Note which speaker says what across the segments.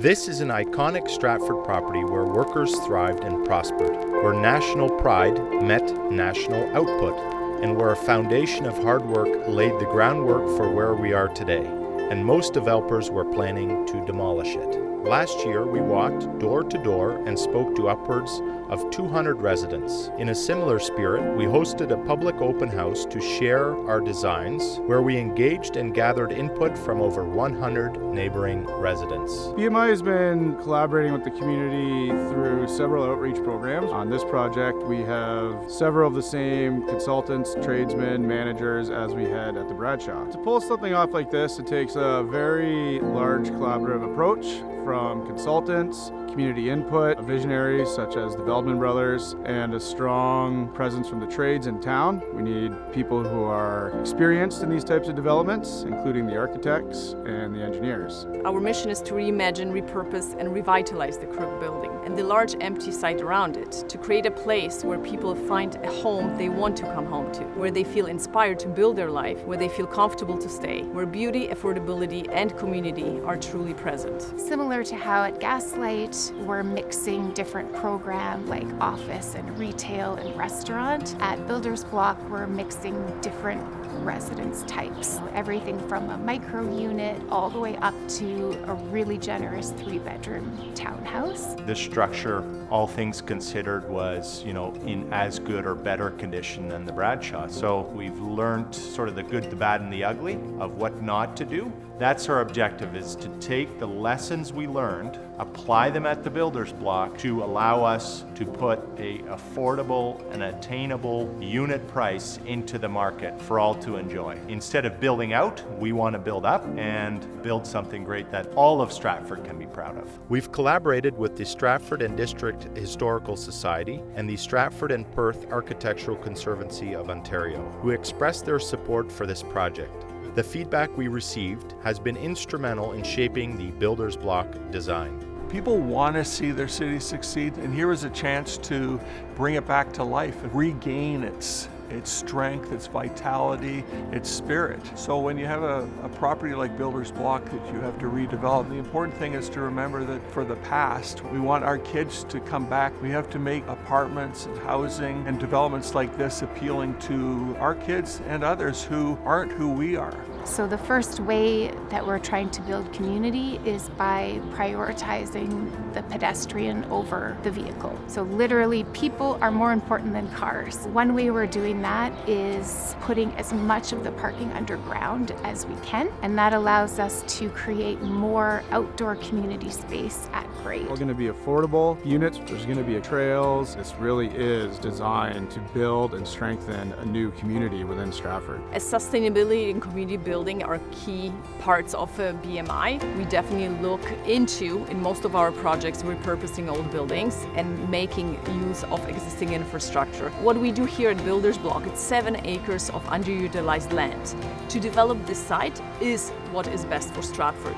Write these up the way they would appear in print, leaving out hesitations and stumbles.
Speaker 1: This is an iconic Stratford property where workers thrived and prospered, where national pride met national output, and where a foundation of hard work laid the groundwork for where we are today, and most developers were planning to demolish it. Last year, we walked door to door and spoke to upwards of 200 residents. In a similar spirit, we hosted a public open house to share our designs, where we engaged and gathered input from over 100 neighboring residents.
Speaker 2: BMI has been collaborating with the community through several outreach programs. On this project, we have several of the same consultants, tradesmen, managers as we had at the Bradshaw. To pull something off like this, it takes a very large collaborative approach from consultants, community input, visionaries such as the Veldman brothers, and a strong presence from the trades in town. We need people who are experienced in these types of developments, including the architects and the engineers.
Speaker 3: Our mission is to reimagine, repurpose, and revitalize the Crook building and the large empty site around it, to create a place where people find a home they want to come home to, where they feel inspired to build their life, where they feel comfortable to stay, where beauty, affordability, and community are truly present.
Speaker 4: Similar to how at Gaslight, we're mixing different programs like office and retail and restaurant. At Builders Block, we're mixing different residence types. Everything from a micro unit all the way up to a really generous 3-bedroom townhouse.
Speaker 5: The structure, all things considered, was, in as good or better condition than the Bradshaw. So we've learned sort of the good, the bad, and the ugly of what not to do. That's our objective, is to take the lessons we learned, apply them at the Builders Block to allow us to put a affordable and attainable unit price into the market for all to enjoy. Instead of building out, we want to build up and build something great that all of Stratford can be proud of.
Speaker 1: We've collaborated with the Stratford and District Historical Society and the Stratford and Perth Architectural Conservancy of Ontario, who expressed their support for this project. The feedback we received has been instrumental in shaping the Builders Block design.
Speaker 6: People want to see their city succeed, and here is a chance to bring it back to life and regain its strength, its vitality, its spirit. So when you have a property like Builders Block that you have to redevelop, the important thing is to remember that for the past, we want our kids to come back. We have to make apartments and housing and developments like this appealing to our kids and others who aren't who we are.
Speaker 4: So the first way that we're trying to build community is by prioritizing the pedestrian over the vehicle. So literally, people are more important than cars. One way we're doing that is putting as much of the parking underground as we can, and that allows us to create more outdoor community space at grade.
Speaker 2: We're going to be affordable units, there's going to be trails. This really is designed to build and strengthen a new community within Stratford.
Speaker 3: As sustainability and community building are key parts of BMI, we definitely look into, in most of our projects, repurposing old buildings and making use of existing infrastructure. What we do here at Builders Block, it's 7 acres of underutilized land. To develop this site is what is best for Stratford.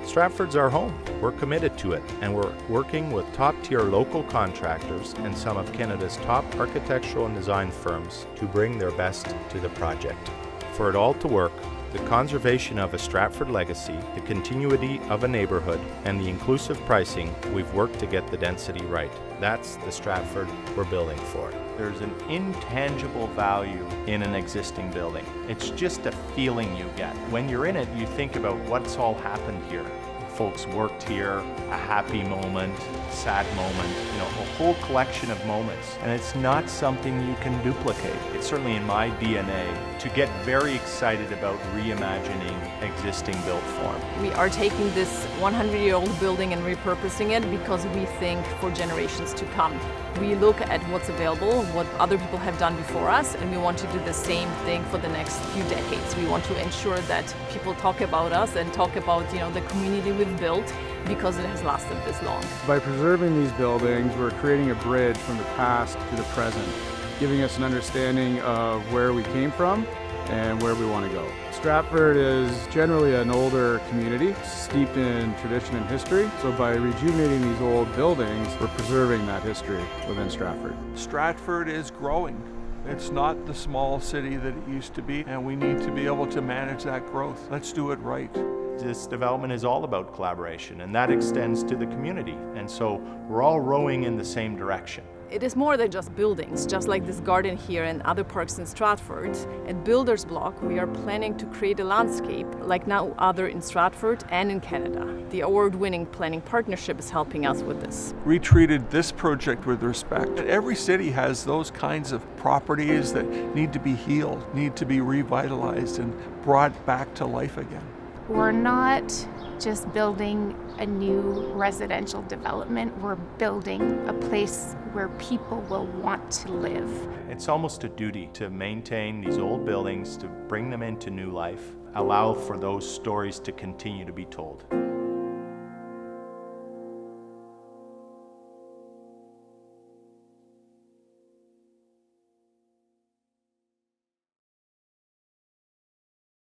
Speaker 1: Stratford's our home. We're committed to it, and we're working with top-tier local contractors and some of Canada's top architectural and design firms to bring their best to the project. For it all to work, the conservation of a Stratford legacy, the continuity of a neighborhood, and the inclusive pricing, we've worked to get the density right. That's the Stratford we're building for.
Speaker 5: There's an intangible value in an existing building. It's just a feeling you get. When you're in it, you think about what's all happened here. Folks worked here, a happy moment, sad moment, a whole collection of moments. And it's not something you can duplicate. It's certainly in my DNA to get very excited about reimagining existing built form.
Speaker 3: We are taking this 100-year-old building and repurposing it because we think for generations to come. We look at what's available, what other people have done before us, and we want to do the same thing for the next few decades. We want to ensure that people talk about us and talk about, the community we've built because it has lasted this long.
Speaker 2: By preserving these buildings, we're creating a bridge from the past to the present, giving us an understanding of where we came from and where we want to go. Stratford is generally an older community, steeped in tradition and history, so by rejuvenating these old buildings, we're preserving that history within Stratford.
Speaker 6: Stratford is growing. It's not the small city that it used to be, and we need to be able to manage that growth. Let's do it right.
Speaker 5: this development is all about collaboration, and that extends to the community. And so we're all rowing in the same direction.
Speaker 3: It is more than just buildings, just like this garden here and other parks in Stratford. At Builders Block, we are planning to create a landscape like no other in Stratford and in Canada. The award-winning planning partnership is helping us with this.
Speaker 6: We treated this project with respect. Every city has those kinds of properties that need to be healed, need to be revitalized and brought back to life again.
Speaker 4: We're not just building a new residential development, we're building a place where people will want to live.
Speaker 5: It's almost a duty to maintain these old buildings, to bring them into new life, allow for those stories to continue to be told.